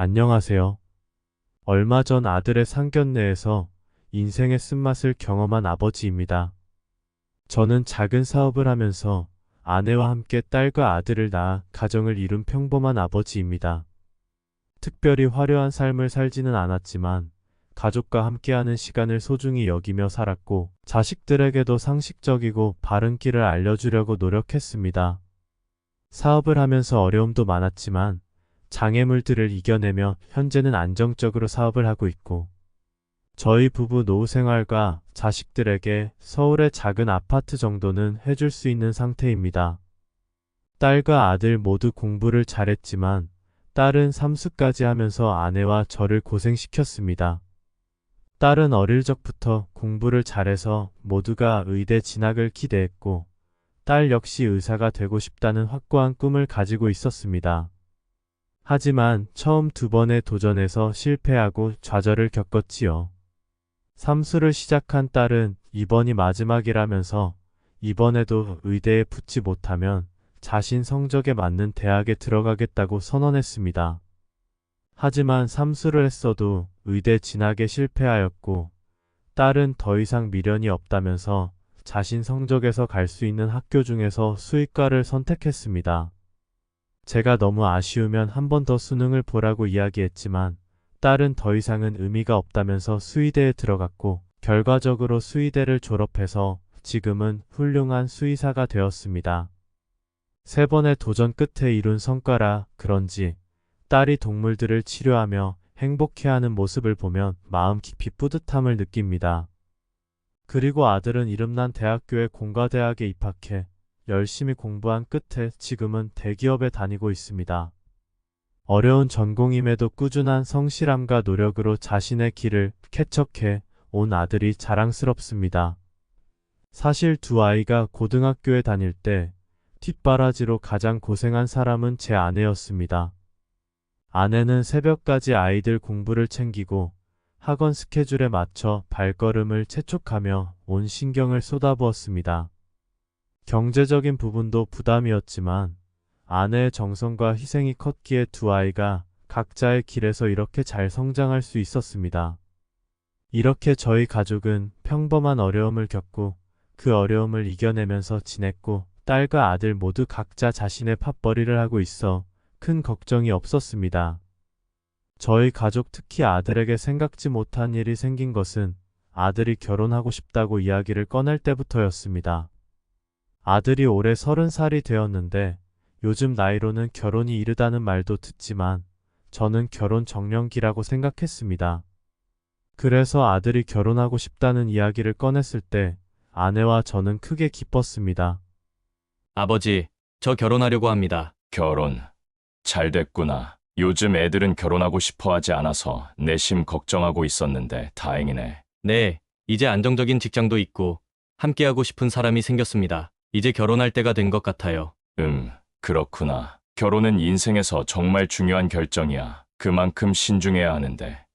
안녕하세요. 얼마 전 아들의 상견례에서 인생의 쓴맛을 경험한 아버지입니다. 저는 작은 사업을 하면서 아내와 함께 딸과 아들을 낳아 가정을 이룬 평범한 아버지입니다. 특별히 화려한 삶을 살지는 않았지만 가족과 함께하는 시간을 소중히 여기며 살았고 자식들에게도 상식적이고 바른 길을 알려주려고 노력했습니다. 사업을 하면서 어려움도 많았지만 장애물들을 이겨내며 현재는 안정적으로 사업을 하고 있고 저희 부부 노후 생활과 자식들에게 서울의 작은 아파트 정도는 해줄 수 있는 상태입니다. 딸과 아들 모두 공부를 잘했지만 딸은 삼수까지 하면서 아내와 저를 고생시켰습니다. 딸은 어릴 적부터 공부를 잘해서 모두가 의대 진학을 기대했고 딸 역시 의사가 되고 싶다는 확고한 꿈을 가지고 있었습니다. 하지만 처음 두 번의 도전에서 실패하고 좌절을 겪었지요. 삼수를 시작한 딸은 이번이 마지막이라면서 이번에도 의대에 붙지 못하면 자신 성적에 맞는 대학에 들어가겠다고 선언했습니다. 하지만 삼수를 했어도 의대 진학에 실패하였고 딸은 더 이상 미련이 없다면서 자신 성적에서 갈 수 있는 학교 중에서 수의과를 선택했습니다. 제가 너무 아쉬우면 한 번 더 수능을 보라고 이야기했지만 딸은 더 이상은 의미가 없다면서 수의대에 들어갔고 결과적으로 수의대를 졸업해서 지금은 훌륭한 수의사가 되었습니다. 세 번의 도전 끝에 이룬 성과라 그런지 딸이 동물들을 치료하며 행복해하는 모습을 보면 마음 깊이 뿌듯함을 느낍니다. 그리고 아들은 이름난 대학교의 공과대학에 입학해 열심히 공부한 끝에 지금은 대기업에 다니고 있습니다. 어려운 전공임에도 꾸준한 성실함과 노력으로 자신의 길을 개척해 온 아들이 자랑스럽습니다. 사실 두 아이가 고등학교에 다닐 때 뒷바라지로 가장 고생한 사람은 제 아내였습니다. 아내는 새벽까지 아이들 공부를 챙기고 학원 스케줄에 맞춰 발걸음을 재촉하며 온 신경을 쏟아부었습니다. 경제적인 부분도 부담이었지만 아내의 정성과 희생이 컸기에 두 아이가 각자의 길에서 이렇게 잘 성장할 수 있었습니다. 이렇게 저희 가족은 평범한 어려움을 겪고 그 어려움을 이겨내면서 지냈고 딸과 아들 모두 각자 자신의 팥벌이를 하고 있어 큰 걱정이 없었습니다. 저희 가족 특히 아들에게 생각지 못한 일이 생긴 것은 아들이 결혼하고 싶다고 이야기를 꺼낼 때부터였습니다. 아들이 올해 30살이 되었는데 요즘 나이로는 결혼이 이르다는 말도 듣지만 저는 결혼 정년기라고 생각했습니다. 그래서 아들이 결혼하고 싶다는 이야기를 꺼냈을 때 아내와 저는 크게 기뻤습니다. 아버지, 저 결혼하려고 합니다. 결혼. 잘 됐구나. 요즘 애들은 결혼하고 싶어 하지 않아서 내심 걱정하고 있었는데 다행이네. 네, 이제 안정적인 직장도 있고 함께하고 싶은 사람이 생겼습니다. 이제 결혼할 때가 된 것 같아요. 그렇구나. 결혼은 인생에서 정말 중요한 결정이야. 그만큼 신중해야 하는데.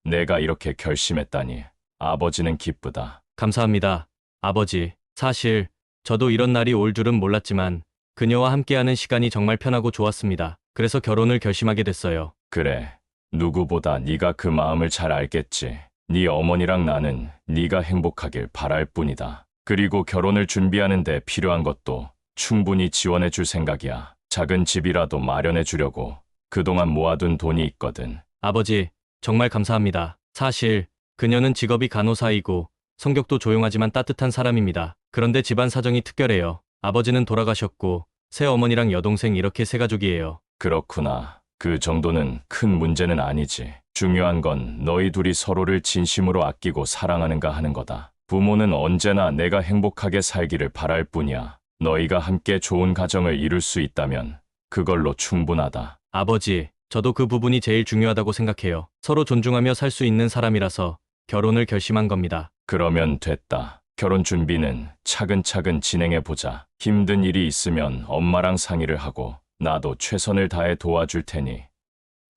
내가 이렇게 결심했다니. 아버지는 기쁘다. 감사합니다. 아버지, 사실 저도 이런 날이 올 줄은 몰랐지만 그녀와 함께하는 시간이 정말 편하고 좋았습니다. 그래서 결혼을 결심하게 됐어요. 그래. 누구보다 네가 그 마음을 잘 알겠지. 네 어머니랑 나는 네가 행복하길 바랄 뿐이다. 그리고 결혼을 준비하는 데 필요한 것도 충분히 지원해 줄 생각이야. 작은 집이라도 마련해 주려고 그동안 모아둔 돈이 있거든. 아버지, 정말 감사합니다. 사실 그녀는 직업이 간호사이고 성격도 조용하지만 따뜻한 사람입니다. 그런데 집안 사정이 특별해요. 아버지는 돌아가셨고 새어머니랑 여동생 이렇게 세 가족이에요. 그렇구나. 그 정도는 큰 문제는 아니지. 중요한 건 너희 둘이 서로를 진심으로 아끼고 사랑하는가 하는 거다. 부모는 언제나 내가 행복하게 살기를 바랄 뿐이야. 너희가 함께 좋은 가정을 이룰 수 있다면 그걸로 충분하다. 아버지, 저도 그 부분이 제일 중요하다고 생각해요. 서로 존중하며 살 수 있는 사람이라서 결혼을 결심한 겁니다. 그러면 됐다. 결혼 준비는 차근차근 진행해 보자. 힘든 일이 있으면 엄마랑 상의를 하고 나도 최선을 다해 도와줄 테니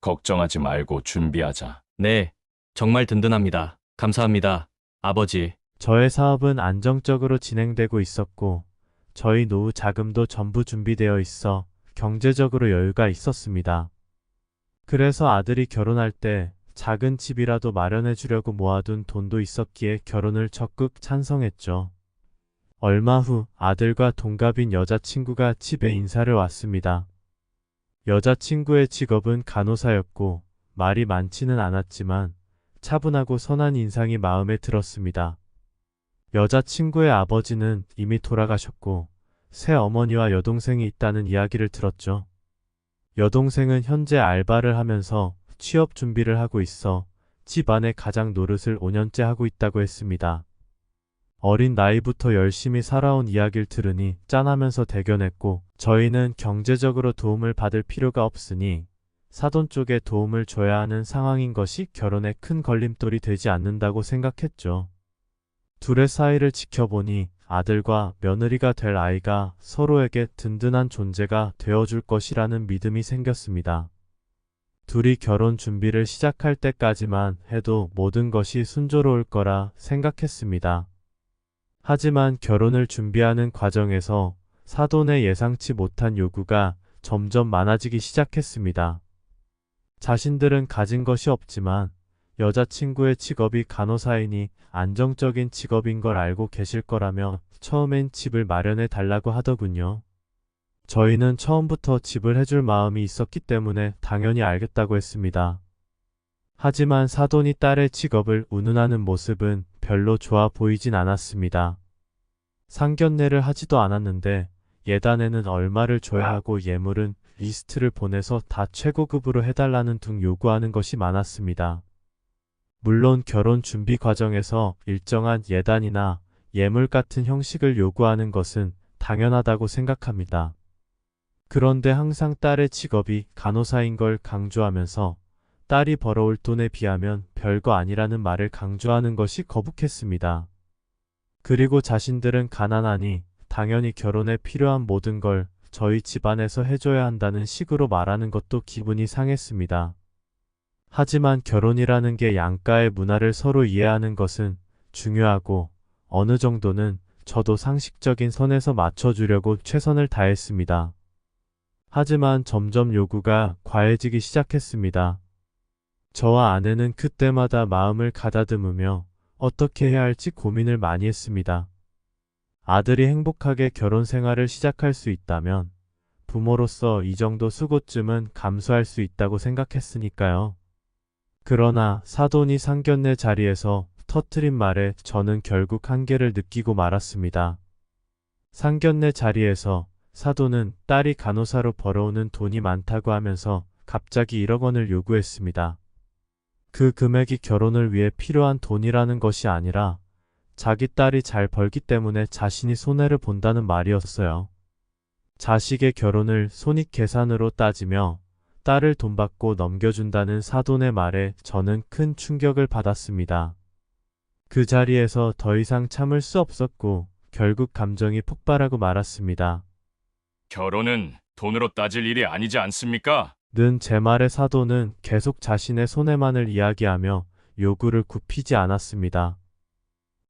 걱정하지 말고 준비하자. 네, 정말 든든합니다. 감사합니다. 아버지, 저의 사업은 안정적으로 진행되고 있었고 저희 노후 자금도 전부 준비되어 있어 경제적으로 여유가 있었습니다. 그래서 아들이 결혼할 때 작은 집이라도 마련해 주려고 모아둔 돈도 있었기에 결혼을 적극 찬성했죠. 얼마 후 아들과 동갑인 여자친구가 집에 인사를 왔습니다. 여자친구의 직업은 간호사였고 말이 많지는 않았지만 차분하고 선한 인상이 마음에 들었습니다. 여자친구의 아버지는 이미 돌아가셨고 새 어머니와 여동생이 있다는 이야기를 들었죠. 여동생은 현재 알바를 하면서 취업 준비를 하고 있어 집안의 가장 노릇을 5년째 하고 있다고 했습니다. 어린 나이부터 열심히 살아온 이야기를 들으니 짠하면서 대견했고 저희는 경제적으로 도움을 받을 필요가 없으니 사돈 쪽에 도움을 줘야 하는 상황인 것이 결혼에 큰 걸림돌이 되지 않는다고 생각했죠. 둘의 사이를 지켜보니 아들과 며느리가 될 아이가 서로에게 든든한 존재가 되어줄 것이라는 믿음이 생겼습니다. 둘이 결혼 준비를 시작할 때까지만 해도 모든 것이 순조로울 거라 생각했습니다. 하지만 결혼을 준비하는 과정에서 사돈의 예상치 못한 요구가 점점 많아지기 시작했습니다. 자신들은 가진 것이 없지만 여자친구의 직업이 간호사이니 안정적인 직업인 걸 알고 계실 거라며 처음엔 집을 마련해 달라고 하더군요. 저희는 처음부터 집을 해줄 마음이 있었기 때문에 당연히 알겠다고 했습니다. 하지만 사돈이 딸의 직업을 운운하는 모습은 별로 좋아 보이진 않았습니다. 상견례를 하지도 않았는데 예단에는 얼마를 줘야 하고 예물은 리스트를 보내서 다 최고급으로 해달라는 등 요구하는 것이 많았습니다. 물론 결혼 준비 과정에서 일정한 예단이나 예물 같은 형식을 요구하는 것은 당연하다고 생각합니다. 그런데 항상 딸의 직업이 간호사인 걸 강조하면서 딸이 벌어올 돈에 비하면 별거 아니라는 말을 강조하는 것이 거북했습니다. 그리고 자신들은 가난하니 당연히 결혼에 필요한 모든 걸 저희 집안에서 해줘야 한다는 식으로 말하는 것도 기분이 상했습니다. 하지만 결혼이라는 게 양가의 문화를 서로 이해하는 것은 중요하고 어느 정도는 저도 상식적인 선에서 맞춰주려고 최선을 다했습니다. 하지만 점점 요구가 과해지기 시작했습니다. 저와 아내는 그때마다 마음을 가다듬으며 어떻게 해야 할지 고민을 많이 했습니다. 아들이 행복하게 결혼 생활을 시작할 수 있다면 부모로서 이 정도 수고쯤은 감수할 수 있다고 생각했으니까요. 그러나 사돈이 상견례 자리에서 터트린 말에 저는 결국 한계를 느끼고 말았습니다. 상견례 자리에서 사돈은 딸이 간호사로 벌어오는 돈이 많다고 하면서 갑자기 1억 원을 요구했습니다. 그 금액이 결혼을 위해 필요한 돈이라는 것이 아니라 자기 딸이 잘 벌기 때문에 자신이 손해를 본다는 말이었어요. 자식의 결혼을 손익계산으로 따지며 딸을 돈 받고 넘겨준다는 사돈의 말에 저는 큰 충격을 받았습니다. 그 자리에서 더 이상 참을 수 없었고 결국 감정이 폭발하고 말았습니다. 결혼은 돈으로 따질 일이 아니지 않습니까? 는 제 말에 사돈은 계속 자신의 손해만을 이야기하며 요구를 굽히지 않았습니다.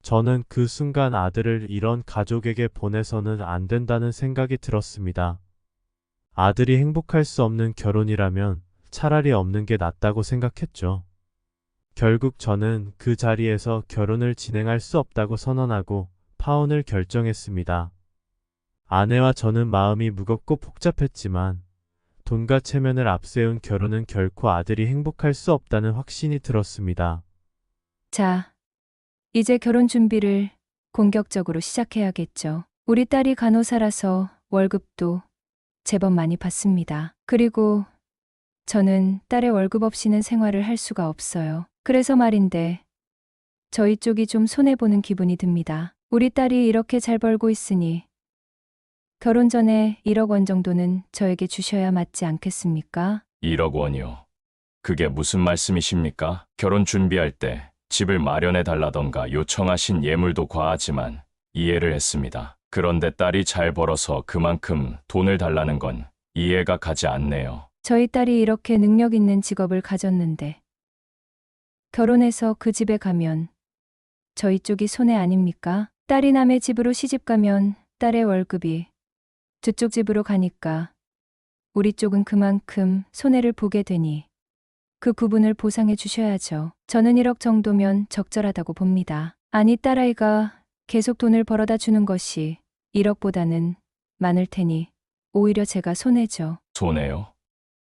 저는 그 순간 아들을 이런 가족에게 보내서는 안 된다는 생각이 들었습니다. 아들이 행복할 수 없는 결혼이라면 차라리 없는 게 낫다고 생각했죠. 결국 저는 그 자리에서 결혼을 진행할 수 없다고 선언하고 파혼을 결정했습니다. 아내와 저는 마음이 무겁고 복잡했지만 돈과 체면을 앞세운 결혼은 결코 아들이 행복할 수 없다는 확신이 들었습니다. 자, 이제 결혼 준비를 본격적으로 시작해야겠죠. 우리 딸이 간호사라서 월급도 제법 많이 받습니다. 그리고 저는 딸의 월급 없이는 생활을 할 수가 없어요. 그래서 말인데 저희 쪽이 좀 손해보는 기분이 듭니다. 우리 딸이 이렇게 잘 벌고 있으니 결혼 전에 1억 원 정도는 저에게 주셔야 맞지 않겠습니까? 1억 원이요. 그게 무슨 말씀이십니까? 결혼 준비할 때 집을 마련해 달라던가 요청하신 예물도 과하지만 이해를 했습니다. 그런데 딸이 잘 벌어서 그만큼 돈을 달라는 건 이해가 가지 않네요. 저희 딸이 이렇게 능력 있는 직업을 가졌는데 결혼해서 그 집에 가면 저희 쪽이 손해 아닙니까? 딸이 남의 집으로 시집 가면 딸의 월급이 저쪽 집으로 가니까 우리 쪽은 그만큼 손해를 보게 되니 그 구분을 보상해 주셔야죠. 저는 1억 정도면 적절하다고 봅니다. 아니, 딸아이가 계속 돈을 벌어다 주는 것이 1억보다는 많을 테니 오히려 제가 손해죠. 손해요?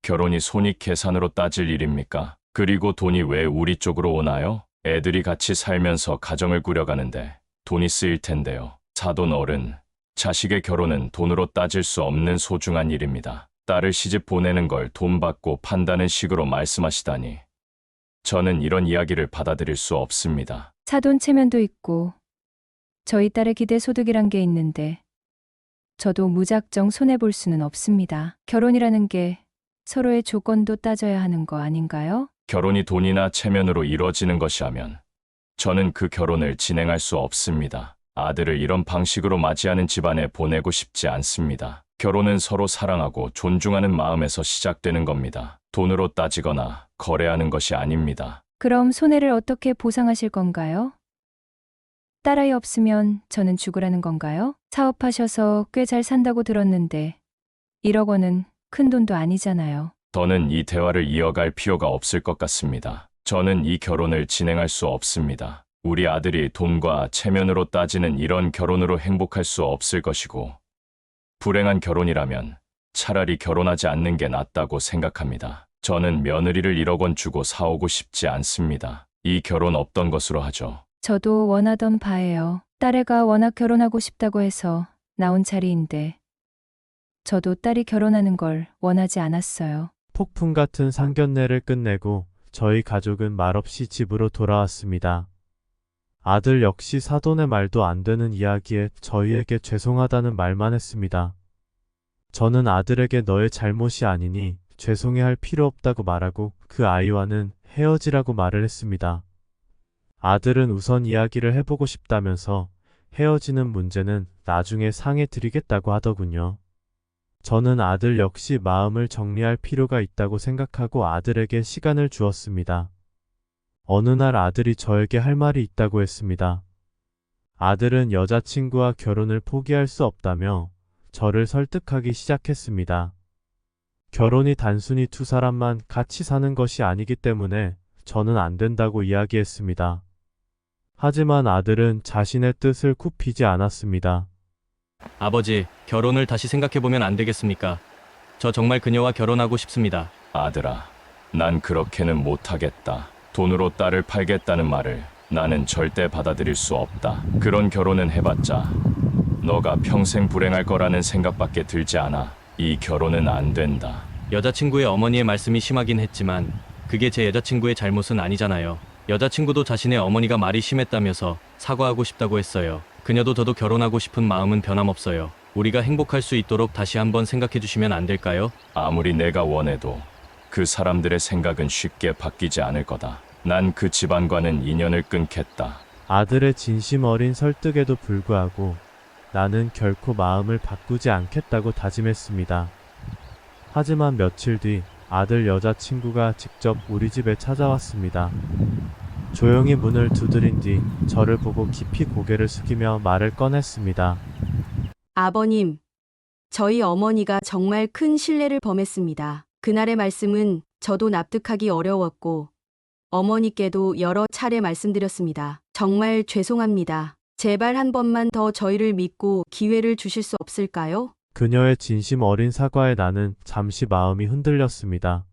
결혼이 손익 계산으로 따질 일입니까? 그리고 돈이 왜 우리 쪽으로 오나요? 애들이 같이 살면서 가정을 꾸려가는데 돈이 쓰일 텐데요. 사돈 어른, 자식의 결혼은 돈으로 따질 수 없는 소중한 일입니다. 딸을 시집 보내는 걸 돈 받고 판다는 식으로 말씀하시다니. 저는 이런 이야기를 받아들일 수 없습니다. 사돈 체면도 있고 저희 딸의 기대 소득이란 게 있는데 저도 무작정 손해볼 수는 없습니다. 결혼이라는 게 서로의 조건도 따져야 하는 거 아닌가요? 결혼이 돈이나 체면으로 이루어지는 것이라면 저는 그 결혼을 진행할 수 없습니다. 아들을 이런 방식으로 맞이하는 집안에 보내고 싶지 않습니다. 결혼은 서로 사랑하고 존중하는 마음에서 시작되는 겁니다. 돈으로 따지거나 거래하는 것이 아닙니다. 그럼 손해를 어떻게 보상하실 건가요? 딸아이 없으면 저는 죽으라는 건가요? 사업하셔서 꽤 잘 산다고 들었는데 1억 원은 큰 돈도 아니잖아요. 더는 이 대화를 이어갈 필요가 없을 것 같습니다. 저는 이 결혼을 진행할 수 없습니다. 우리 아들이 돈과 체면으로 따지는 이런 결혼으로 행복할 수 없을 것이고, 불행한 결혼이라면 차라리 결혼하지 않는 게 낫다고 생각합니다. 저는 며느리를 1억 원 주고 사오고 싶지 않습니다. 이 결혼 없던 것으로 하죠. 저도 원하던 바예요. 딸애가 워낙 결혼하고 싶다고 해서 나온 자리인데 저도 딸이 결혼하는 걸 원하지 않았어요. 폭풍 같은 상견례를 끝내고 저희 가족은 말없이 집으로 돌아왔습니다. 아들 역시 사돈의 말도 안 되는 이야기에 저희에게 죄송하다는 말만 했습니다. 저는 아들에게 너의 잘못이 아니니 죄송해할 필요 없다고 말하고 그 아이와는 헤어지라고 말을 했습니다. 아들은 우선 이야기를 해보고 싶다면서 헤어지는 문제는 나중에 상해 드리겠다고 하더군요. 저는 아들 역시 마음을 정리할 필요가 있다고 생각하고 아들에게 시간을 주었습니다. 어느 날 아들이 저에게 할 말이 있다고 했습니다. 아들은 여자친구와 결혼을 포기할 수 없다며 저를 설득하기 시작했습니다. 결혼이 단순히 두 사람만 같이 사는 것이 아니기 때문에 저는 안 된다고 이야기했습니다. 하지만 아들은 자신의 뜻을 굽히지 않았습니다. 아버지, 결혼을 다시 생각해보면 안 되겠습니까? 저 정말 그녀와 결혼하고 싶습니다. 아들아, 난 그렇게는 못하겠다. 돈으로 딸을 팔겠다는 말을 나는 절대 받아들일 수 없다. 그런 결혼은 해봤자 너가 평생 불행할 거라는 생각밖에 들지 않아. 이 결혼은 안 된다. 여자친구의 어머니의 말씀이 심하긴 했지만 그게 제 여자친구의 잘못은 아니잖아요. 여자친구도 자신의 어머니가 말이 심했다면서 사과하고 싶다고 했어요. 그녀도 저도 결혼하고 싶은 마음은 변함없어요. 우리가 행복할 수 있도록 다시 한번 생각해 주시면 안 될까요? 아무리 내가 원해도 그 사람들의 생각은 쉽게 바뀌지 않을 거다. 난 그 집안과는 인연을 끊겠다. 아들의 진심 어린 설득에도 불구하고 나는 결코 마음을 바꾸지 않겠다고 다짐했습니다. 하지만 며칠 뒤 아들 여자친구가 직접 우리 집에 찾아왔습니다. 조용히 문을 두드린 뒤 저를 보고 깊이 고개를 숙이며 말을 꺼냈습니다. 아버님, 저희 어머니가 정말 큰 신뢰를 범했습니다. 그날의 말씀은 저도 납득하기 어려웠고 어머니께도 여러 차례 말씀드렸습니다. 정말 죄송합니다. 제발 한 번만 더 저희를 믿고 기회를 주실 수 없을까요? 그녀의 진심 어린 사과에 나는 잠시 마음이 흔들렸습니다.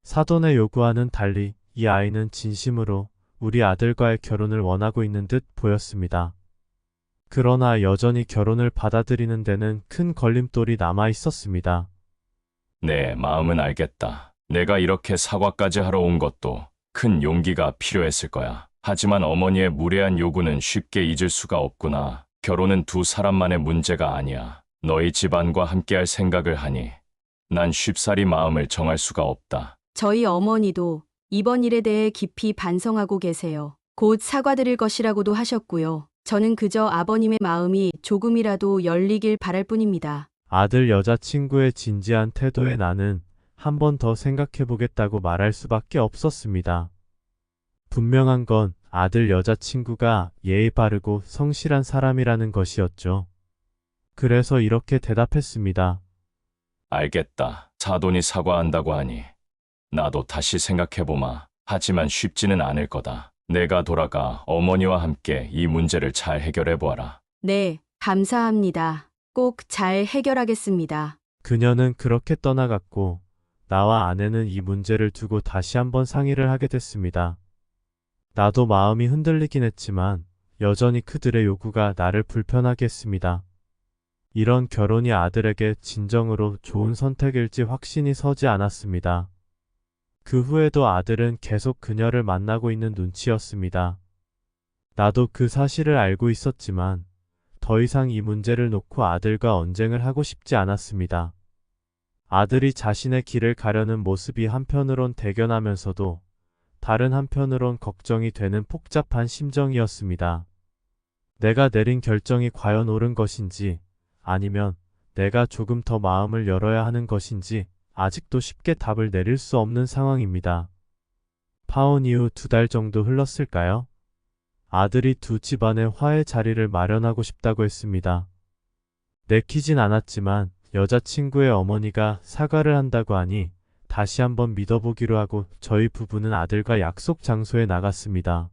사돈의 요구와는 달리 이 아이는 진심으로 우리 아들과의 결혼을 원하고 있는 듯 보였습니다. 그러나 여전히 결혼을 받아들이는 데는 큰 걸림돌이 남아 있었습니다. 내 마음은 알겠다. 내가 이렇게 사과까지 하러 온 것도 큰 용기가 필요했을 거야. 하지만 어머니의 무례한 요구는 쉽게 잊을 수가 없구나. 결혼은 두 사람만의 문제가 아니야. 너희 집안과 함께할 생각을 하니 난 쉽사리 마음을 정할 수가 없다. 저희 어머니도 이번 일에 대해 깊이 반성하고 계세요. 곧 사과드릴 것이라고도 하셨고요. 저는 그저 아버님의 마음이 조금이라도 열리길 바랄 뿐입니다. 아들 여자친구의 진지한 태도에 나는 한 번 더 생각해보겠다고 말할 수밖에 없었습니다. 분명한 건 아들 여자친구가 예의 바르고 성실한 사람이라는 것이었죠. 그래서 이렇게 대답했습니다. 알겠다. 사돈이 사과한다고 하니 나도 다시 생각해보마. 하지만 쉽지는 않을 거다. 내가 돌아가 어머니와 함께 이 문제를 잘 해결해보아라. 네, 감사합니다. 꼭 잘 해결하겠습니다. 그녀는 그렇게 떠나갔고 나와 아내는 이 문제를 두고 다시 한번 상의를 하게 됐습니다. 나도 마음이 흔들리긴 했지만 여전히 그들의 요구가 나를 불편하게 했습니다. 이런 결혼이 아들에게 진정으로 좋은 선택일지 확신이 서지 않았습니다. 그 후에도 아들은 계속 그녀를 만나고 있는 눈치였습니다. 나도 그 사실을 알고 있었지만 더 이상 이 문제를 놓고 아들과 언쟁을 하고 싶지 않았습니다. 아들이 자신의 길을 가려는 모습이 한편으론 대견하면서도 다른 한편으론 걱정이 되는 복잡한 심정이었습니다. 내가 내린 결정이 과연 옳은 것인지 아니면 내가 조금 더 마음을 열어야 하는 것인지 아직도 쉽게 답을 내릴 수 없는 상황입니다. 파혼 이후 2달 정도 흘렀을까요? 아들이 두 집안의 화해 자리를 마련하고 싶다고 했습니다. 내키진 않았지만 여자친구의 어머니가 사과를 한다고 하니 다시 한번 믿어보기로 하고 저희 부부는 아들과 약속 장소에 나갔습니다.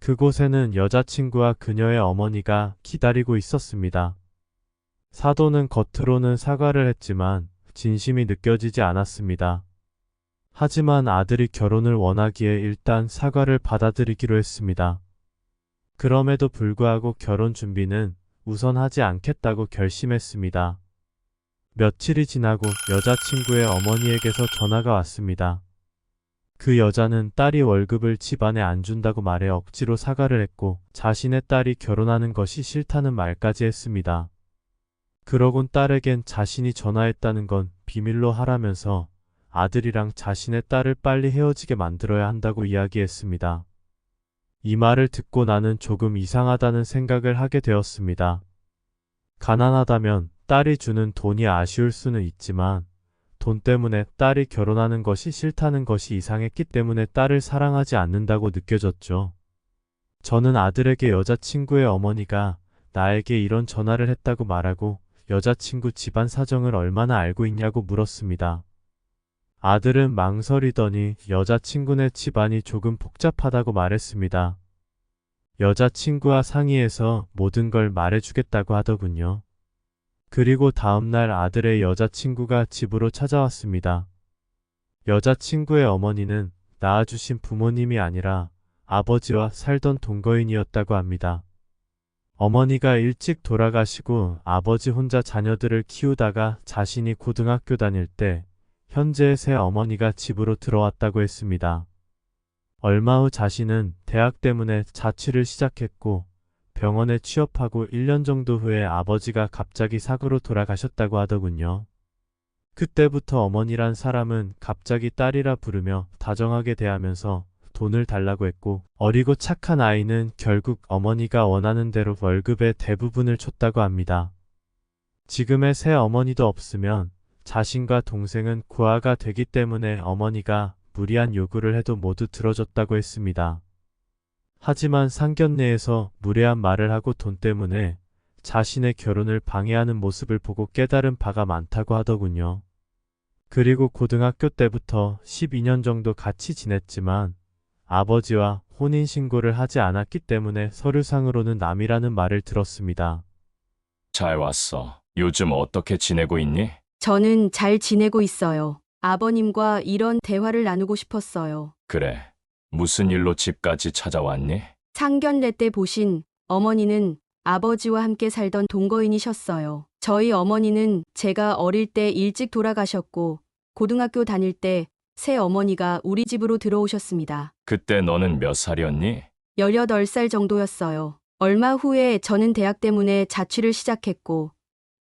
그곳에는 여자친구와 그녀의 어머니가 기다리고 있었습니다. 사도는 겉으로는 사과를 했지만 진심이 느껴지지 않았습니다. 하지만 아들이 결혼을 원하기에 일단 사과를 받아들이기로 했습니다. 그럼에도 불구하고 결혼 준비는 우선 하지 않겠다고 결심했습니다. 며칠이 지나고 여자친구의 어머니에게서 전화가 왔습니다. 그 여자는 딸이 월급을 집안에 안 준다고 말해 억지로 사과를 했고 자신의 딸이 결혼하는 것이 싫다는 말까지 했습니다. 그러곤 딸에겐 자신이 전화했다는 건 비밀로 하라면서 아들이랑 자신의 딸을 빨리 헤어지게 만들어야 한다고 이야기했습니다. 이 말을 듣고 나는 조금 이상하다는 생각을 하게 되었습니다. 가난하다면 딸이 주는 돈이 아쉬울 수는 있지만 돈 때문에 딸이 결혼하는 것이 싫다는 것이 이상했기 때문에 딸을 사랑하지 않는다고 느껴졌죠. 저는 아들에게 여자친구의 어머니가 나에게 이런 전화를 했다고 말하고 여자친구 집안 사정을 얼마나 알고 있냐고 물었습니다. 아들은 망설이더니 여자친구네 집안이 조금 복잡하다고 말했습니다. 여자친구와 상의해서 모든 걸 말해주겠다고 하더군요. 그리고 다음날 아들의 여자친구가 집으로 찾아왔습니다. 여자친구의 어머니는 낳아주신 부모님이 아니라 아버지와 살던 동거인이었다고 합니다. 어머니가 일찍 돌아가시고 아버지 혼자 자녀들을 키우다가 자신이 고등학교 다닐 때 현재의 새 어머니가 집으로 들어왔다고 했습니다. 얼마 후 자신은 대학 때문에 자취를 시작했고 병원에 취업하고 1년 정도 후에 아버지가 갑자기 사고로 돌아가셨다고 하더군요. 그때부터 어머니란 사람은 갑자기 딸이라 부르며 다정하게 대하면서 돈을 달라고 했고 어리고 착한 아이는 결국 어머니가 원하는 대로 월급의 대부분을 줬다고 합니다. 지금의 새 어머니도 없으면 자신과 동생은 고아가 되기 때문에 어머니가 무리한 요구를 해도 모두 들어줬다고 했습니다. 하지만 상견례에서 무례한 말을 하고 돈 때문에 자신의 결혼을 방해하는 모습을 보고 깨달은 바가 많다고 하더군요. 그리고 고등학교 때부터 12년 정도 같이 지냈지만 아버지와 혼인신고를 하지 않았기 때문에 서류상으로는 남이라는 말을 들었습니다. 잘 왔어. 요즘 어떻게 지내고 있니? 저는 잘 지내고 있어요. 아버님과 이런 대화를 나누고 싶었어요. 그래. 무슨 일로 집까지 찾아왔니? 상견례 때 보신 어머니는 아버지와 함께 살던 동거인이셨어요. 저희 어머니는 제가 어릴 때 일찍 돌아가셨고 고등학교 다닐 때 새 어머니가 우리 집으로 들어오셨습니다. 그때 너는 몇 살이었니? 18살 정도였어요. 얼마 후에 저는 대학 때문에 자취를 시작했고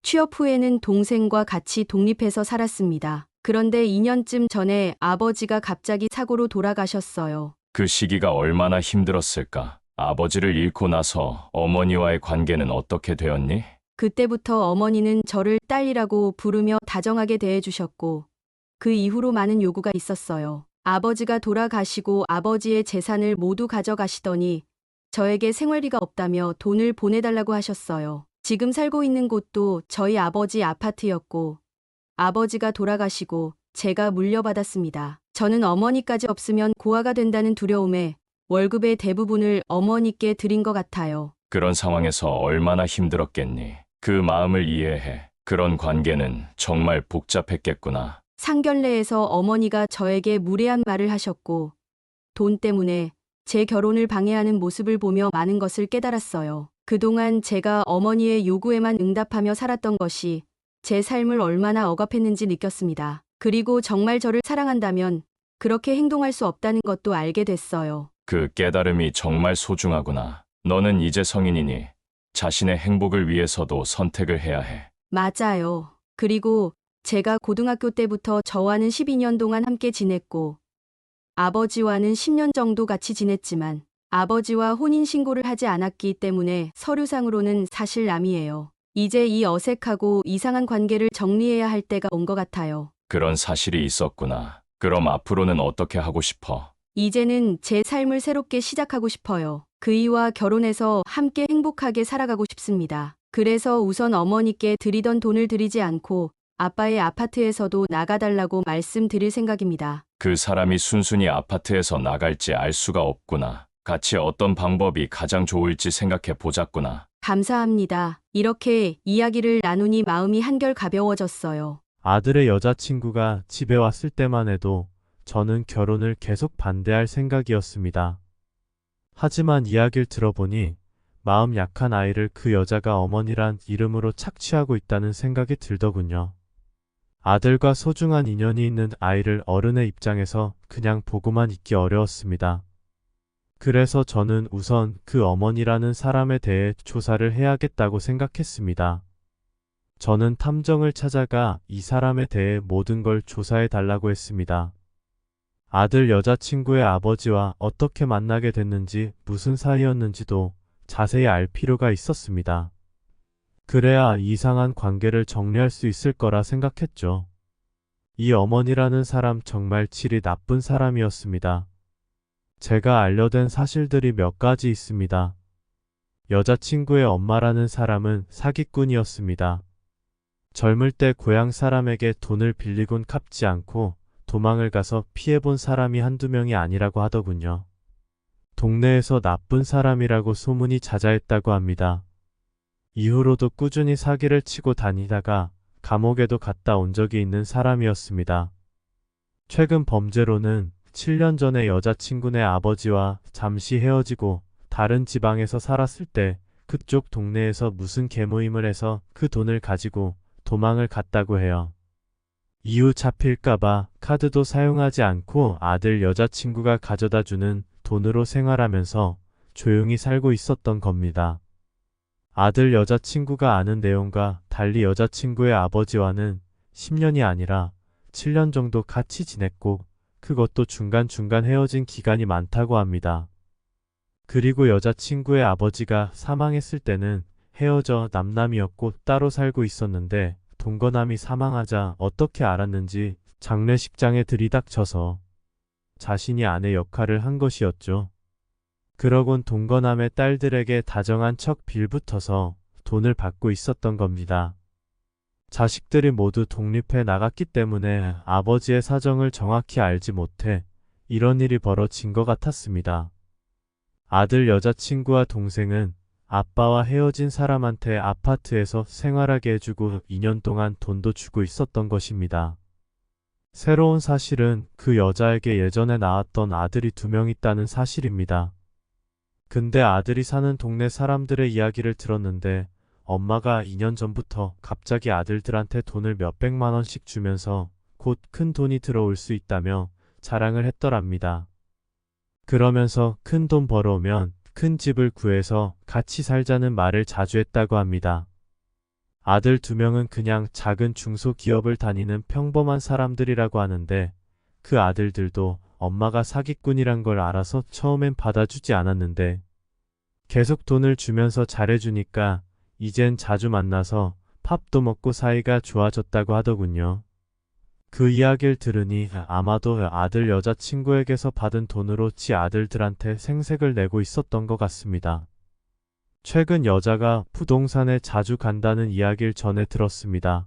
취업 후에는 동생과 같이 독립해서 살았습니다. 그런데 2년쯤 전에 아버지가 갑자기 사고로 돌아가셨어요. 그 시기가 얼마나 힘들었을까? 아버지를 잃고 나서 어머니와의 관계는 어떻게 되었니? 그때부터 어머니는 저를 딸이라고 부르며 다정하게 대해주셨고 그 이후로 많은 요구가 있었어요. 아버지가 돌아가시고 아버지의 재산을 모두 가져가시더니 저에게 생활비가 없다며 돈을 보내달라고 하셨어요. 지금 살고 있는 곳도 저희 아버지 아파트였고 아버지가 돌아가시고 제가 물려받았습니다. 저는 어머니까지 없으면 고아가 된다는 두려움에 월급의 대부분을 어머니께 드린 것 같아요. 그런 상황에서 얼마나 힘들었겠니? 그 마음을 이해해. 그런 관계는 정말 복잡했겠구나. 상견례에서 어머니가 저에게 무례한 말을 하셨고 돈 때문에 제 결혼을 방해하는 모습을 보며 많은 것을 깨달았어요. 그동안 제가 어머니의 요구에만 응답하며 살았던 것이 제 삶을 얼마나 억압했는지 느꼈습니다. 그리고 정말 저를 사랑한다면 그렇게 행동할 수 없다는 것도 알게 됐어요. 그 깨달음이 정말 소중하구나. 너는 이제 성인이니 자신의 행복을 위해서도 선택을 해야 해. 맞아요. 그리고 제가 고등학교 때부터 저와는 12년 동안 함께 지냈고 아버지와는 10년 정도 같이 지냈지만 아버지와 혼인신고를 하지 않았기 때문에 서류상으로는 사실 남이에요. 이제 이 어색하고 이상한 관계를 정리해야 할 때가 온 것 같아요. 그런 사실이 있었구나. 그럼 앞으로는 어떻게 하고 싶어? 이제는 제 삶을 새롭게 시작하고 싶어요. 그이와 결혼해서 함께 행복하게 살아가고 싶습니다. 그래서 우선 어머니께 드리던 돈을 드리지 않고 아빠의 아파트에서도 나가달라고 말씀드릴 생각입니다. 그 사람이 순순히 아파트에서 나갈지 알 수가 없구나. 같이 어떤 방법이 가장 좋을지 생각해 보자꾸나. 감사합니다. 이렇게 이야기를 나누니 마음이 한결 가벼워졌어요. 아들의 여자친구가 집에 왔을 때만 해도 저는 결혼을 계속 반대할 생각이었습니다. 하지만 이야기를 들어보니 마음 약한 아이를 그 여자가 어머니란 이름으로 착취하고 있다는 생각이 들더군요. 아들과 소중한 인연이 있는 아이를 어른의 입장에서 그냥 보고만 있기 어려웠습니다. 그래서 저는 우선 그 어머니라는 사람에 대해 조사를 해야겠다고 생각했습니다. 저는 탐정을 찾아가 이 사람에 대해 모든 걸 조사해 달라고 했습니다. 아들 여자친구의 아버지와 어떻게 만나게 됐는지 무슨 사이였는지도 자세히 알 필요가 있었습니다. 그래야 이상한 관계를 정리할 수 있을 거라 생각했죠. 이 어머니라는 사람 정말 질이 나쁜 사람이었습니다. 제가 알려된 사실들이 몇 가지 있습니다. 여자친구의 엄마라는 사람은 사기꾼이었습니다. 젊을 때 고향 사람에게 돈을 빌리곤 갚지 않고 도망을 가서 피해본 사람이 한두 명이 아니라고 하더군요. 동네에서 나쁜 사람이라고 소문이 자자했다고 합니다. 이후로도 꾸준히 사기를 치고 다니다가 감옥에도 갔다 온 적이 있는 사람이었습니다. 최근 범죄로는 7년 전에 여자친구네 아버지와 잠시 헤어지고 다른 지방에서 살았을 때 그쪽 동네에서 무슨 개모임을 해서 그 돈을 가지고 도망을 갔다고 해요. 이후 잡힐까봐 카드도 사용하지 않고 아들 여자친구가 가져다 주는 돈으로 생활하면서 조용히 살고 있었던 겁니다. 아들 여자친구가 아는 내용과 달리 여자친구의 아버지와는 10년이 아니라 7년 정도 같이 지냈고 그것도 중간중간 헤어진 기간이 많다고 합니다. 그리고 여자친구의 아버지가 사망했을 때는 헤어져 남남이었고 따로 살고 있었는데 동거남이 사망하자 어떻게 알았는지 장례식장에 들이닥쳐서 자신이 아내 역할을 한 것이었죠. 그러곤 동거남의 딸들에게 다정한 척 빌붙어서 돈을 받고 있었던 겁니다. 자식들이 모두 독립해 나갔기 때문에 아버지의 사정을 정확히 알지 못해 이런 일이 벌어진 것 같았습니다. 아들 여자친구와 동생은 아빠와 헤어진 사람한테 아파트에서 생활하게 해주고 2년 동안 돈도 주고 있었던 것입니다. 새로운 사실은 그 여자에게 예전에 낳았던 아들이 2명 있다는 사실입니다. 근데 아들이 사는 동네 사람들의 이야기를 들었는데 엄마가 2년 전부터 갑자기 아들들한테 돈을 몇백만 원씩 주면서 곧 큰 돈이 들어올 수 있다며 자랑을 했더랍니다. 그러면서 큰 돈 벌어오면 큰 집을 구해서 같이 살자는 말을 자주 했다고 합니다. 아들 2명은 그냥 작은 중소기업을 다니는 평범한 사람들이라고 하는데 그 아들들도 엄마가 사기꾼이란 걸 알아서 처음엔 받아주지 않았는데 계속 돈을 주면서 잘해주니까 이젠 자주 만나서 밥도 먹고 사이가 좋아졌다고 하더군요. 그 이야기를 들으니 아마도 아들 여자친구에게서 받은 돈으로 지 아들들한테 생색을 내고 있었던 것 같습니다. 최근 여자가 부동산에 자주 간다는 이야기를 전해 들었습니다.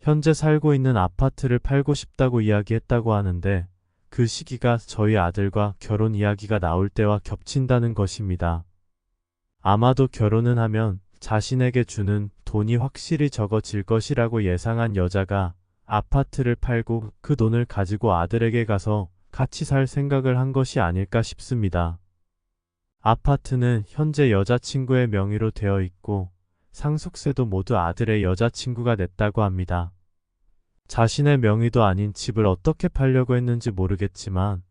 현재 살고 있는 아파트를 팔고 싶다고 이야기했다고 하는데 그 시기가 저희 아들과 결혼 이야기가 나올 때와 겹친다는 것입니다. 아마도 결혼은 하면 자신에게 주는 돈이 확실히 적어질 것이라고 예상한 여자가 아파트를 팔고 그 돈을 가지고 아들에게 가서 같이 살 생각을 한 것이 아닐까 싶습니다. 아파트는 현재 여자친구의 명의로 되어 있고 상속세도 모두 아들의 여자친구가 냈다고 합니다. 자신의 명의도 아닌 집을 어떻게 팔려고 했는지 모르겠지만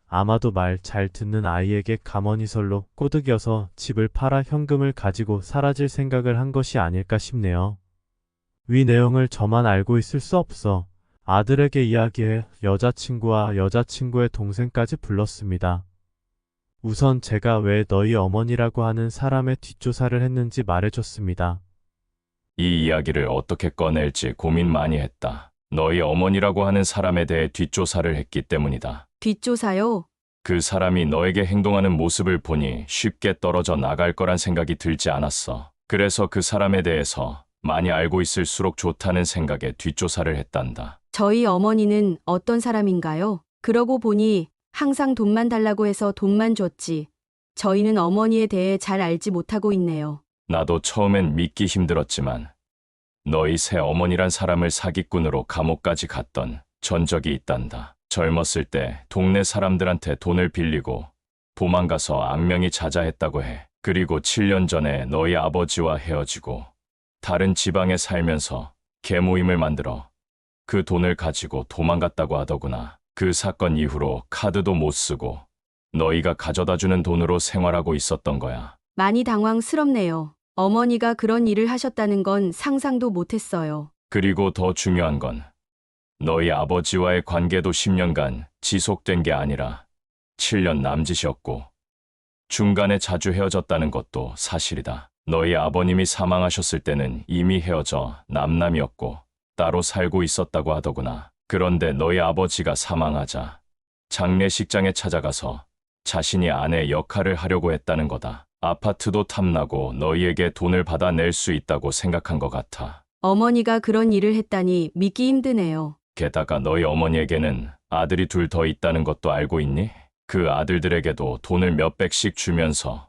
아마도 말 잘 듣는 아이에게 가머니설로 꼬드겨서 집을 팔아 현금을 가지고 사라질 생각을 한 것이 아닐까 싶네요. 위 내용을 저만 알고 있을 수 없어 아들에게 이야기해 여자친구와 여자친구의 동생까지 불렀습니다. 우선 제가 왜 너희 어머니라고 하는 사람의 뒷조사를 했는지 말해줬습니다. 이 이야기를 어떻게 꺼낼지 고민 많이 했다. 너희 어머니라고 하는 사람에 대해 뒷조사를 했기 때문이다. 뒷조사요? 그 사람이 너에게 행동하는 모습을 보니 쉽게 떨어져 나갈 거란 생각이 들지 않았어. 그래서 그 사람에 대해서 많이 알고 있을수록 좋다는 생각에 뒷조사를 했단다. 저희 어머니는 어떤 사람인가요? 그러고 보니 항상 돈만 달라고 해서 돈만 줬지. 저희는 어머니에 대해 잘 알지 못하고 있네요. 나도 처음엔 믿기 힘들었지만 너희 새 어머니란 사람을 사기꾼으로 감옥까지 갔던 전적이 있단다. 젊었을 때 동네 사람들한테 돈을 빌리고 도망가서 악명이 자자했다고 해. 그리고 7년 전에 너희 아버지와 헤어지고 다른 지방에 살면서 계모임을 만들어 그 돈을 가지고 도망갔다고 하더구나. 그 사건 이후로 카드도 못 쓰고 너희가 가져다주는 돈으로 생활하고 있었던 거야. 많이 당황스럽네요. 어머니가 그런 일을 하셨다는 건 상상도 못했어요. 그리고 더 중요한 건 너희 아버지와의 관계도 10년간 지속된 게 아니라 7년 남짓이었고 중간에 자주 헤어졌다는 것도 사실이다. 너희 아버님이 사망하셨을 때는 이미 헤어져 남남이었고 따로 살고 있었다고 하더구나. 그런데 너희 아버지가 사망하자 장례식장에 찾아가서 자신이 아내 역할을 하려고 했다는 거다. 아파트도 탐나고 너희에게 돈을 받아낼 수 있다고 생각한 것 같아. 어머니가 그런 일을 했다니 믿기 힘드네요. 게다가 너희 어머니에게는 아들이 둘 더 있다는 것도 알고 있니? 그 아들들에게도 돈을 몇백씩 주면서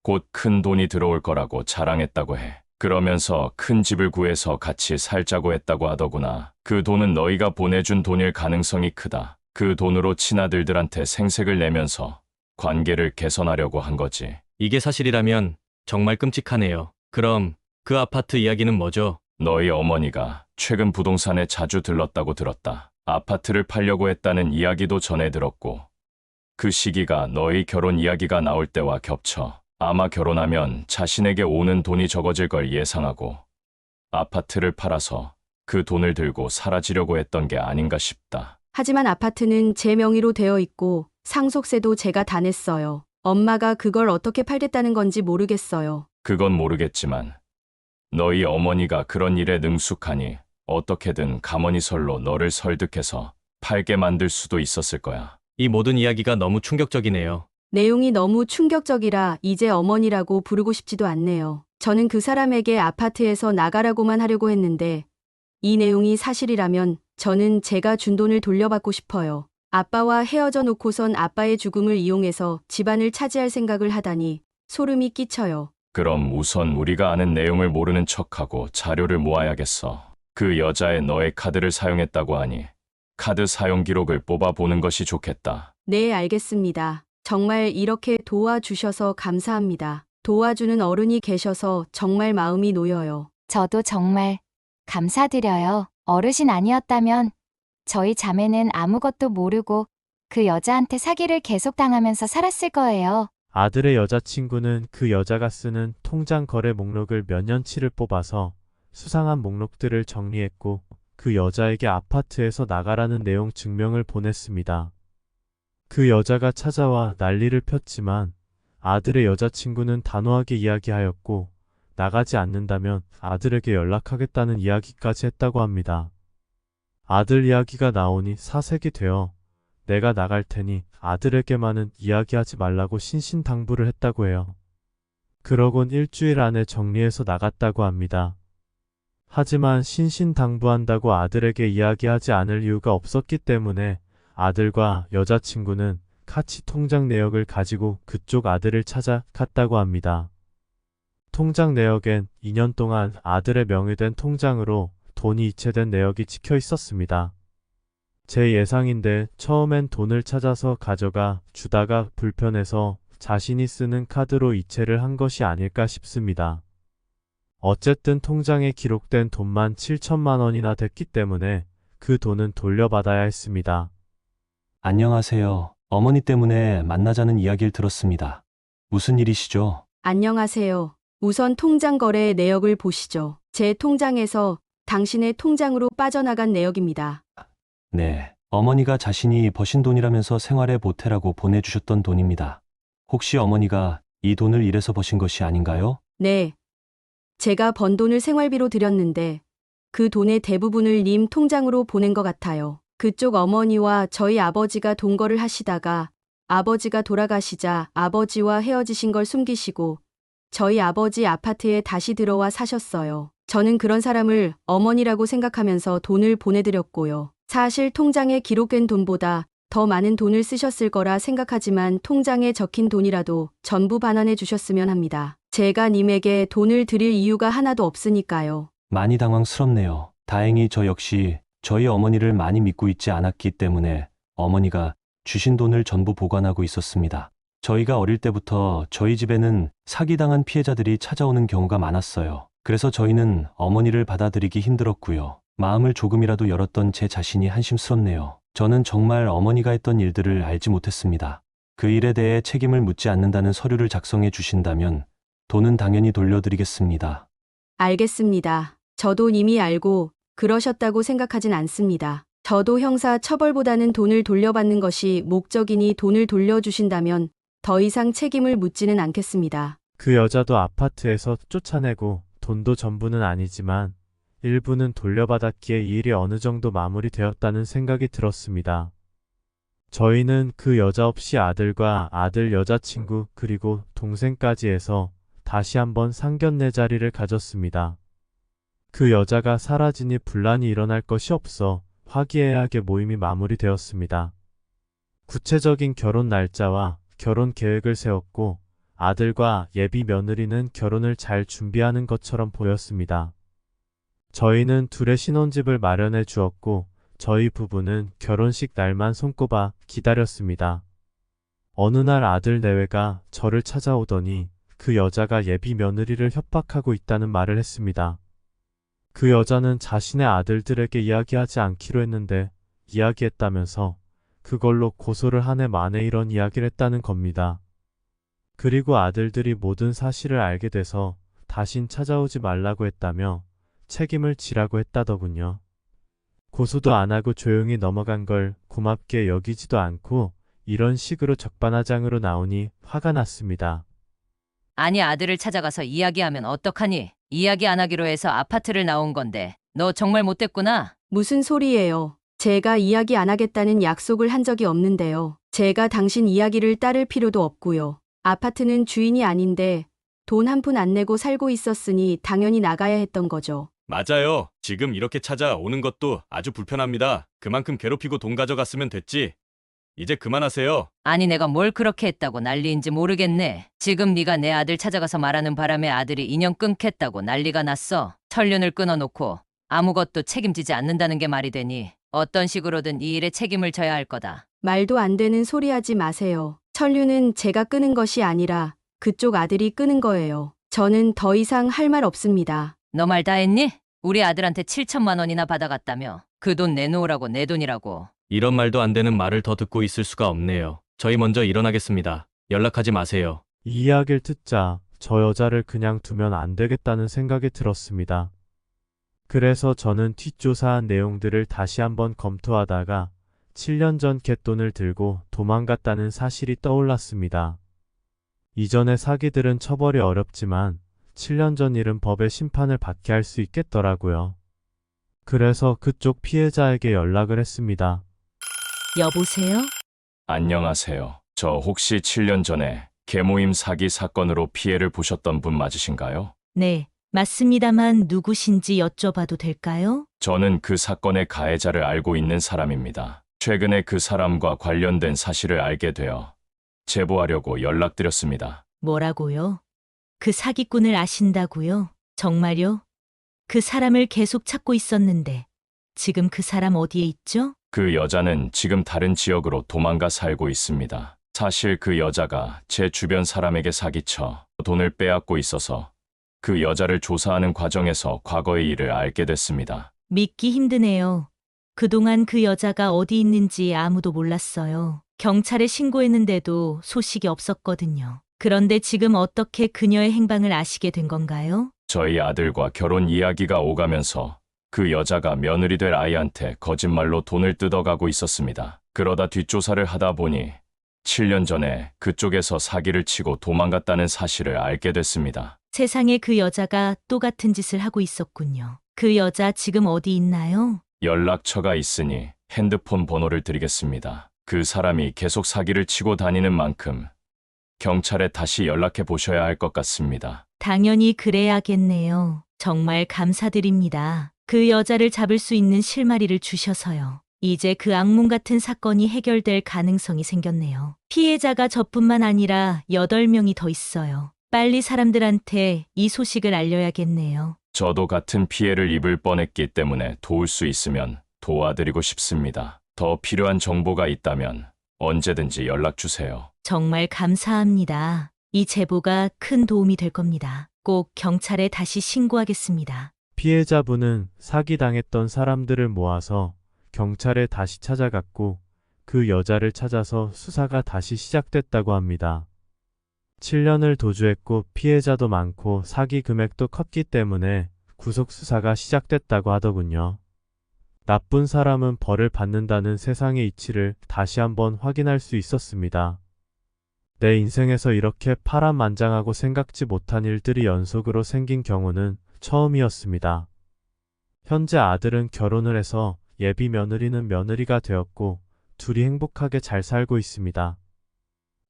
곧 큰 돈이 들어올 거라고 자랑했다고 해. 그러면서 큰 집을 구해서 같이 살자고 했다고 하더구나. 그 돈은 너희가 보내준 돈일 가능성이 크다. 그 돈으로 친아들들한테 생색을 내면서 관계를 개선하려고 한 거지. 이게 사실이라면 정말 끔찍하네요. 그럼 그 아파트 이야기는 뭐죠? 너희 어머니가 최근 부동산에 자주 들렀다고 들었다. 아파트를 팔려고 했다는 이야기도 전해 들었고 그 시기가 너희 결혼 이야기가 나올 때와 겹쳐. 아마 결혼하면 자신에게 오는 돈이 적어질 걸 예상하고 아파트를 팔아서 그 돈을 들고 사라지려고 했던 게 아닌가 싶다. 하지만 아파트는 제 명의로 되어 있고 상속세도 제가 다 냈어요. 엄마가 그걸 어떻게 팔겠다는 건지 모르겠어요. 그건 모르겠지만 너희 어머니가 그런 일에 능숙하니 어떻게든 가머니설로 너를 설득해서 팔게 만들 수도 있었을 거야. 이 모든 이야기가 너무 충격적이네요. 내용이 너무 충격적이라 이제 어머니라고 부르고 싶지도 않네요. 저는 그 사람에게 아파트에서 나가라고만 하려고 했는데 이 내용이 사실이라면 저는 제가 준 돈을 돌려받고 싶어요. 아빠와 헤어져 놓고선 아빠의 죽음을 이용해서 집안을 차지할 생각을 하다니 소름이 끼쳐요. 그럼 우선 우리가 아는 내용을 모르는 척하고 자료를 모아야겠어. 그 여자의 너의 카드를 사용했다고 하니 카드 사용 기록을 뽑아보는 것이 좋겠다. 네, 알겠습니다. 정말 이렇게 도와주셔서 감사합니다. 도와주는 어른이 계셔서 정말 마음이 놓여요. 저도 정말 감사드려요. 어르신 아니었다면 저희 자매는 아무것도 모르고 그 여자한테 사기를 계속 당하면서 살았을 거예요. 아들의 여자친구는 그 여자가 쓰는 통장 거래 목록을 몇 년치를 뽑아서 수상한 목록들을 정리했고 그 여자에게 아파트에서 나가라는 내용 증명을 보냈습니다. 그 여자가 찾아와 난리를 폈지만 아들의 여자친구는 단호하게 이야기하였고 나가지 않는다면 아들에게 연락하겠다는 이야기까지 했다고 합니다. 아들 이야기가 나오니 사색이 되어 내가 나갈 테니 아들에게만은 이야기하지 말라고 신신당부를 했다고 해요. 그러곤 일주일 안에 정리해서 나갔다고 합니다. 하지만 신신당부한다고 아들에게 이야기하지 않을 이유가 없었기 때문에 아들과 여자친구는 같이 통장 내역을 가지고 그쪽 아들을 찾아갔다고 합니다. 통장 내역엔 2년 동안 아들의 명의된 통장으로 돈이 이체된 내역이 찍혀 있었습니다. 제 예상인데 처음엔 돈을 찾아서 가져가 주다가 불편해서 자신이 쓰는 카드로 이체를 한 것이 아닐까 싶습니다. 어쨌든 통장에 기록된 돈만 7천만 원이나 됐기 때문에 그 돈은 돌려받아야 했습니다. 안녕하세요. 어머니 때문에 만나자는 이야기를 들었습니다. 무슨 일이시죠? 안녕하세요. 우선 통장 거래 내역을 보시죠. 제 통장에서 당신의 통장으로 빠져나간 내역입니다. 네. 어머니가 자신이 버신 돈이라면서 생활에 보태라고 보내주셨던 돈입니다. 혹시 어머니가 이 돈을 일해서 버신 것이 아닌가요? 네. 제가 번 돈을 생활비로 드렸는데 그 돈의 대부분을 님 통장으로 보낸 것 같아요. 그쪽 어머니와 저희 아버지가 동거를 하시다가 아버지가 돌아가시자 아버지와 헤어지신 걸 숨기시고 저희 아버지 아파트에 다시 들어와 사셨어요. 저는 그런 사람을 어머니라고 생각하면서 돈을 보내드렸고요. 사실 통장에 기록된 돈보다 더 많은 돈을 쓰셨을 거라 생각하지만 통장에 적힌 돈이라도 전부 반환해 주셨으면 합니다. 제가 님에게 돈을 드릴 이유가 하나도 없으니까요. 많이 당황스럽네요. 다행히 저 역시 저희 어머니를 많이 믿고 있지 않았기 때문에 어머니가 주신 돈을 전부 보관하고 있었습니다. 저희가 어릴 때부터 저희 집에는 사기당한 피해자들이 찾아오는 경우가 많았어요. 그래서 저희는 어머니를 받아들이기 힘들었고요. 마음을 조금이라도 열었던 제 자신이 한심스럽네요. 저는 정말 어머니가 했던 일들을 알지 못했습니다. 그 일에 대해 책임을 묻지 않는다는 서류를 작성해 주신다면 돈은 당연히 돌려드리겠습니다. 알겠습니다. 저도 이미 알고 그러셨다고 생각하진 않습니다. 저도 형사 처벌보다는 돈을 돌려받는 것이 목적이니 돈을 돌려주신다면 더 이상 책임을 묻지는 않겠습니다. 그 여자도 아파트에서 쫓아내고 돈도 전부는 아니지만 일부는 돌려받았기에 이 일이 어느 정도 마무리되었다는 생각이 들었습니다. 저희는 그 여자 없이 아들과 아들 여자친구 그리고 동생까지 해서 다시 한번 상견례 자리를 가졌습니다. 그 여자가 사라지니 분란이 일어날 것이 없어 화기애애하게 모임이 마무리되었습니다. 구체적인 결혼 날짜와 결혼 계획을 세웠고 아들과 예비 며느리는 결혼을 잘 준비하는 것처럼 보였습니다. 저희는 둘의 신혼집을 마련해 주었고 저희 부부는 결혼식 날만 손꼽아 기다렸습니다. 어느 날 아들 내외가 저를 찾아오더니 그 여자가 예비 며느리를 협박하고 있다는 말을 했습니다. 그 여자는 자신의 아들들에게 이야기하지 않기로 했는데 이야기했다면서 그걸로 고소를 한 해 만에 이런 이야기를 했다는 겁니다. 그리고 아들들이 모든 사실을 알게 돼서 다신 찾아오지 말라고 했다며 책임을 지라고 했다더군요. 고소도 안 하고 조용히 넘어간 걸 고맙게 여기지도 않고 이런 식으로 적반하장으로 나오니 화가 났습니다. 아니 아들을 찾아가서 이야기하면 어떡하니? 이야기 안 하기로 해서 아파트를 나온 건데 너 정말 못됐구나. 무슨 소리예요? 제가 이야기 안 하겠다는 약속을 한 적이 없는데요. 제가 당신 이야기를 따를 필요도 없고요. 아파트는 주인이 아닌데 돈 한 푼 안 내고 살고 있었으니 당연히 나가야 했던 거죠. 맞아요. 지금 이렇게 찾아오는 것도 아주 불편합니다. 그만큼 괴롭히고 돈 가져갔으면 됐지. 이제 그만하세요. 아니 내가 뭘 그렇게 했다고 난리인지 모르겠네. 지금 네가 내 아들 찾아가서 말하는 바람에 아들이 인연 끊겠다고 난리가 났어. 천륜을 끊어놓고 아무것도 책임지지 않는다는 게 말이 되니 어떤 식으로든 이 일에 책임을 져야 할 거다. 말도 안 되는 소리 하지 마세요. 천류는 제가 끄는 것이 아니라 그쪽 아들이 끄는 거예요. 저는 더 이상 할 말 없습니다. 너 말 다 했니? 우리 아들한테 7천만 원이나 받아갔다며. 그 돈 내놓으라고 내 돈이라고. 이런 말도 안 되는 말을 더 듣고 있을 수가 없네요. 저희 먼저 일어나겠습니다. 연락하지 마세요. 이 이야기를 듣자 저 여자를 그냥 두면 안 되겠다는 생각이 들었습니다. 그래서 저는 뒷조사한 내용들을 다시 한번 검토하다가 7년 전 갯돈을 들고 도망갔다는 사실이 떠올랐습니다. 이전의 사기들은 처벌이 어렵지만 7년 전 일은 법의 심판을 받게 할 수 있겠더라고요. 그래서 그쪽 피해자에게 연락을 했습니다. 여보세요? 안녕하세요. 저 혹시 7년 전에 개모임 사기 사건으로 피해를 보셨던 분 맞으신가요? 네, 맞습니다만 누구신지 여쭤봐도 될까요? 저는 그 사건의 가해자를 알고 있는 사람입니다. 최근에 그 사람과 관련된 사실을 알게 되어 제보하려고 연락드렸습니다. 뭐라고요? 그 사기꾼을 아신다고요? 정말요? 그 사람을 계속 찾고 있었는데 지금 그 사람 어디에 있죠? 그 여자는 지금 다른 지역으로 도망가 살고 있습니다. 사실 그 여자가 제 주변 사람에게 사기쳐 돈을 빼앗고 있어서 그 여자를 조사하는 과정에서 과거의 일을 알게 됐습니다. 믿기 힘드네요. 그동안 그 여자가 어디 있는지 아무도 몰랐어요. 경찰에 신고했는데도 소식이 없었거든요. 그런데 지금 어떻게 그녀의 행방을 아시게 된 건가요? 저희 아들과 결혼 이야기가 오가면서 그 여자가 며느리 될 아이한테 거짓말로 돈을 뜯어가고 있었습니다. 그러다 뒷조사를 하다 보니 7년 전에 그쪽에서 사기를 치고 도망갔다는 사실을 알게 됐습니다. 세상에 그 여자가 또 같은 짓을 하고 있었군요. 그 여자 지금 어디 있나요? 연락처가 있으니 핸드폰 번호를 드리겠습니다. 그 사람이 계속 사기를 치고 다니는 만큼 경찰에 다시 연락해 보셔야 할 것 같습니다. 당연히 그래야겠네요. 정말 감사드립니다. 그 여자를 잡을 수 있는 실마리를 주셔서요. 이제 그 악몽 같은 사건이 해결될 가능성이 생겼네요. 피해자가 저뿐만 아니라 8명이 더 있어요. 빨리 사람들한테 이 소식을 알려야겠네요. 저도 같은 피해를 입을 뻔했기 때문에 도울 수 있으면 도와드리고 싶습니다. 더 필요한 정보가 있다면 언제든지 연락 주세요. 정말 감사합니다. 이 제보가 큰 도움이 될 겁니다. 꼭 경찰에 다시 신고하겠습니다. 피해자분은 사기당했던 사람들을 모아서 경찰에 다시 찾아갔고 그 여자를 찾아서 수사가 다시 시작됐다고 합니다. 7년을 도주했고 피해자도 많고 사기 금액도 컸기 때문에 구속 수사가 시작됐다고 하더군요. 나쁜 사람은 벌을 받는다는 세상의 이치를 다시 한번 확인할 수 있었습니다. 내 인생에서 이렇게 파란만장하고 생각지 못한 일들이 연속으로 생긴 경우는 처음이었습니다. 현재 아들은 결혼을 해서 예비 며느리는 며느리가 되었고 둘이 행복하게 잘 살고 있습니다.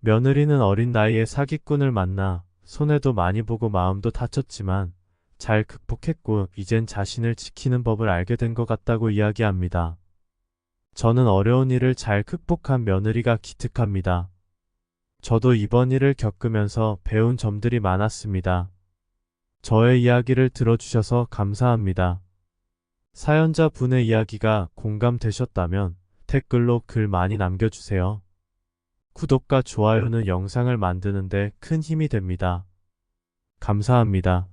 며느리는 어린 나이에 사기꾼을 만나 손해도 많이 보고 마음도 다쳤지만 잘 극복했고 이젠 자신을 지키는 법을 알게 된 것 같다고 이야기합니다. 저는 어려운 일을 잘 극복한 며느리가 기특합니다. 저도 이번 일을 겪으면서 배운 점들이 많았습니다. 저의 이야기를 들어주셔서 감사합니다. 사연자 분의 이야기가 공감되셨다면 댓글로 글 많이 남겨주세요. 구독과 좋아요는 영상을 만드는데 큰 힘이 됩니다. 감사합니다.